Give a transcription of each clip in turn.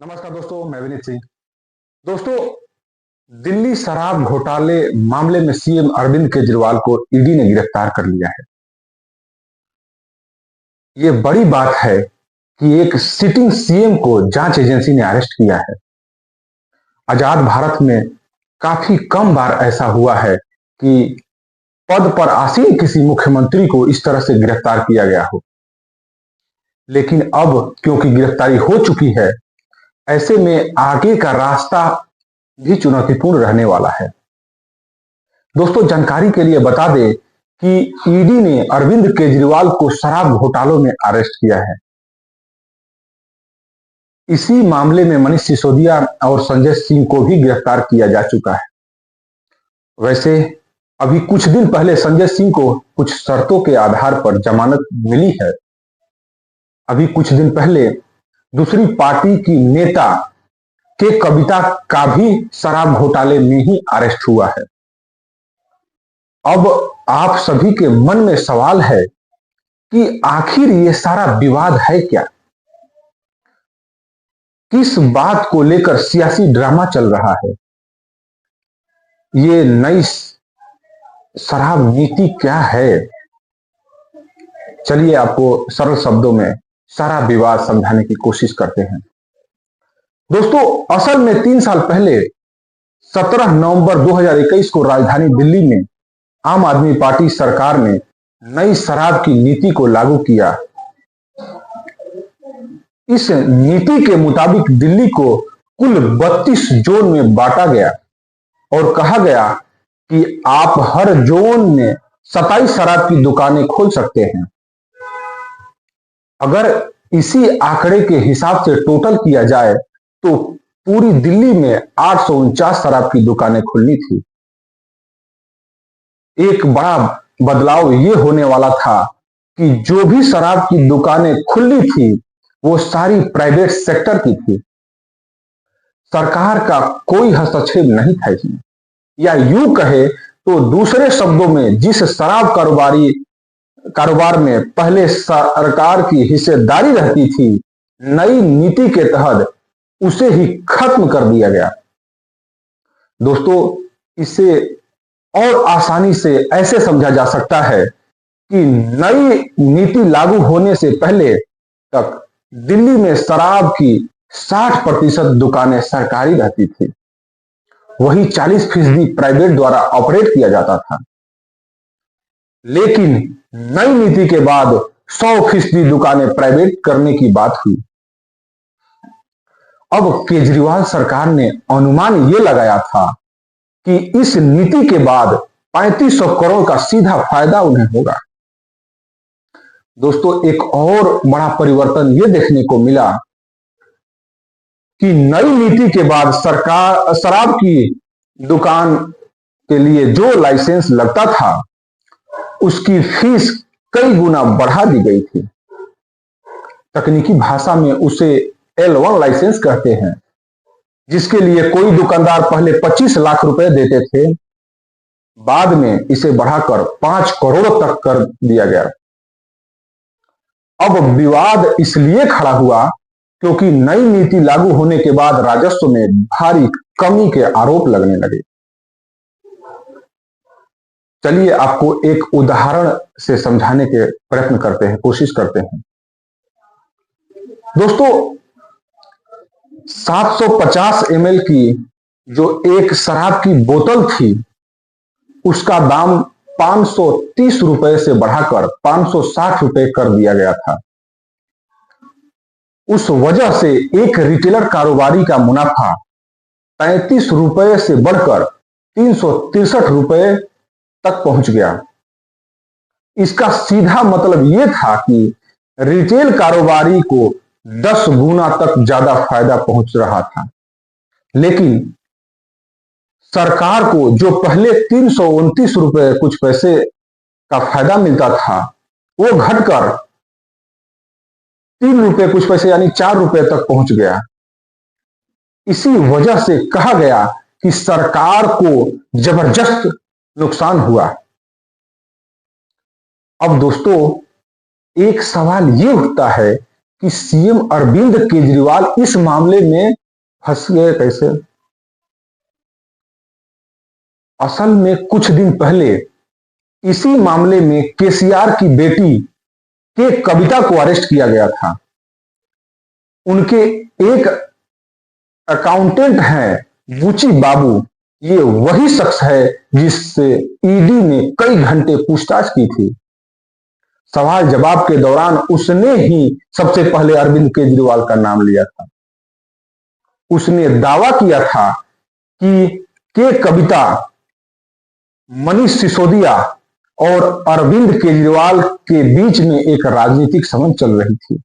नमस्कार दोस्तों, मैं विनीत सिंह। दोस्तों, दिल्ली शराब घोटाले मामले में सीएम अरविंद केजरीवाल को ईडी ने गिरफ्तार कर लिया है। ये बड़ी बात है कि एक सिटिंग सीएम को जांच एजेंसी ने अरेस्ट किया है। आजाद भारत में काफी कम बार ऐसा हुआ है कि पद पर आसीन किसी मुख्यमंत्री को इस तरह से गिरफ्तार किया गया हो। लेकिन अब क्योंकि गिरफ्तारी हो चुकी है, ऐसे में आगे का रास्ता भी चुनौतीपूर्ण रहने वाला है। दोस्तों, जानकारी के लिए बता दें कि ईडी ने अरविंद केजरीवाल को शराब घोटालों में अरेस्ट किया है। इसी मामले में मनीष सिसोदिया और संजय सिंह को भी गिरफ्तार किया जा चुका है। वैसे अभी कुछ दिन पहले संजय सिंह को कुछ शर्तों के आधार पर जमानत मिली है। अभी कुछ दिन पहले दूसरी पार्टी की नेता के कविता का भी शराब घोटाले में ही अरेस्ट हुआ है। अब आप सभी के मन में सवाल है कि आखिर ये सारा विवाद है क्या? किस बात को लेकर सियासी ड्रामा चल रहा है? ये नई शराब नीति क्या है? चलिए आपको सरल शब्दों में सारा विवाद समझाने की कोशिश करते हैं। दोस्तों, असल में 3 साल पहले 17 नवंबर 2021 को राजधानी दिल्ली में आम आदमी पार्टी सरकार ने नई शराब की नीति को लागू किया। इस नीति के मुताबिक दिल्ली को कुल 32 जोन में बांटा गया और कहा गया कि आप हर जोन में 27 शराब की दुकानें खोल सकते हैं। अगर इसी आंकड़े के हिसाब से टोटल किया जाए तो पूरी दिल्ली में 849 शराब की दुकानें खुलनी थी। एक बड़ा बदलाव ये होने वाला था कि जो भी शराब की दुकानें खुली थी वो सारी प्राइवेट सेक्टर की थी। सरकार का कोई हस्तक्षेप नहीं था इसमें, या यूं कहे तो दूसरे शब्दों में जिस शराब कारोबार में पहले सरकार की हिस्सेदारी रहती थी, नई नीति के तहत उसे ही खत्म कर दिया गया। दोस्तों, इसे और आसानी से ऐसे समझा जा सकता है कि नई नीति लागू होने से पहले तक दिल्ली में शराब की 60% दुकानें सरकारी रहती थी, वही 40% प्राइवेट द्वारा ऑपरेट किया जाता था। लेकिन नई नीति के बाद 100% दुकानें प्राइवेट करने की बात हुई। अब केजरीवाल सरकार ने अनुमान यह लगाया था कि इस नीति के बाद 3500 करोड़ का सीधा फायदा उन्हें होगा। दोस्तों, एक और बड़ा परिवर्तन यह देखने को मिला कि नई नीति के बाद सरकार शराब की दुकान के लिए जो लाइसेंस लगता था उसकी फीस कई गुना बढ़ा दी गई थी। तकनीकी भाषा में उसे L1 लाइसेंस कहते हैं, जिसके लिए कोई दुकानदार पहले 25 लाख रुपए देते थे, बाद में इसे बढ़ाकर 5 करोड़ तक कर दिया गया। अब विवाद इसलिए खड़ा हुआ क्योंकि नई नीति लागू होने के बाद राजस्व में भारी कमी के आरोप लगने लगे। चलिए आपको एक उदाहरण से समझाने के प्रयत्न करते हैं, कोशिश करते हैं। दोस्तों, 750 ml की जो एक शराब की बोतल थी उसका दाम 530 रुपए से बढ़ाकर 560 रुपए कर दिया गया था। उस वजह से एक रिटेलर कारोबारी का मुनाफा 35 रुपए से बढ़कर 363 रुपए तक पहुंच गया। इसका सीधा मतलब यह था कि रिटेल कारोबारी को 10 गुना तक ज्यादा फायदा पहुंच रहा था। लेकिन सरकार को जो पहले 329 रुपए कुछ पैसे का फायदा मिलता था वो घटकर 3 रुपए कुछ पैसे यानी 4 रुपए तक पहुंच गया। इसी वजह से कहा गया कि सरकार को जबरदस्त नुकसान हुआ। अब दोस्तों, एक सवाल यह उठता है कि सीएम अरविंद केजरीवाल इस मामले में फंस गए कैसे। असल में कुछ दिन पहले इसी मामले में केसीआर की बेटी के कविता को अरेस्ट किया गया था। उनके एक अकाउंटेंट हैं बुची बाबू, ये वही शख्स है जिससे ईडी ने कई घंटे पूछताछ की थी। सवाल जवाब के दौरान उसने ही सबसे पहले अरविंद केजरीवाल का नाम लिया था। उसने दावा किया था कि के कविता, मनीष सिसोदिया और अरविंद केजरीवाल के बीच में एक राजनीतिक संबंध चल रही थी।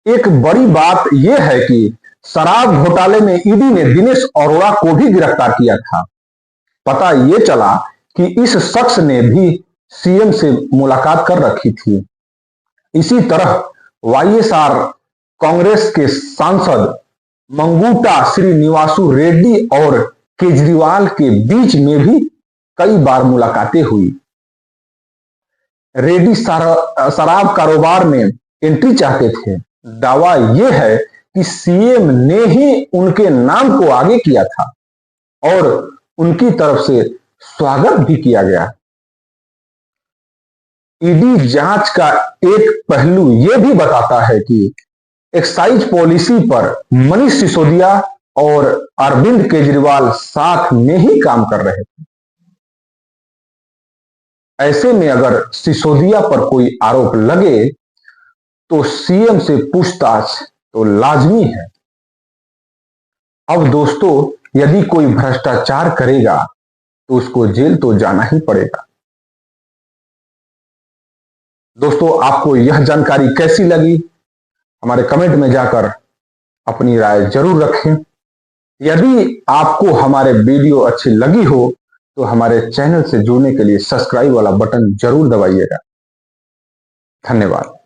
एक बड़ी बात यह है कि शराब घोटाले में ईडी ने दिनेश अरोड़ा को भी गिरफ्तार किया था। पता यह चला कि इस शख्स ने भी सीएम से मुलाकात कर रखी थी। इसी तरह वाईएसआर कांग्रेस के सांसद मंगूटा श्रीनिवासु रेड्डी और केजरीवाल के बीच में भी कई बार मुलाकातें हुई। रेड्डी शराब कारोबार में एंट्री चाहते थे। दावा यह है कि सीएम ने ही उनके नाम को आगे किया था और उनकी तरफ से स्वागत भी किया गया। ईडी जांच का एक पहलू यह भी बताता है कि एक्साइज पॉलिसी पर मनीष सिसोदिया और अरविंद केजरीवाल साथ में ही काम कर रहे थे। ऐसे में अगर सिसोदिया पर कोई आरोप लगे तो सीएम से पूछताछ तो लाजमी है। अब दोस्तों, यदि कोई भ्रष्टाचार करेगा तो उसको जेल तो जाना ही पड़ेगा। दोस्तों, आपको यह जानकारी कैसी लगी, हमारे कमेंट में जाकर अपनी राय जरूर रखें। यदि आपको हमारे वीडियो अच्छी लगी हो तो हमारे चैनल से जुड़ने के लिए सब्सक्राइब वाला बटन जरूर दबाइएगा। धन्यवाद।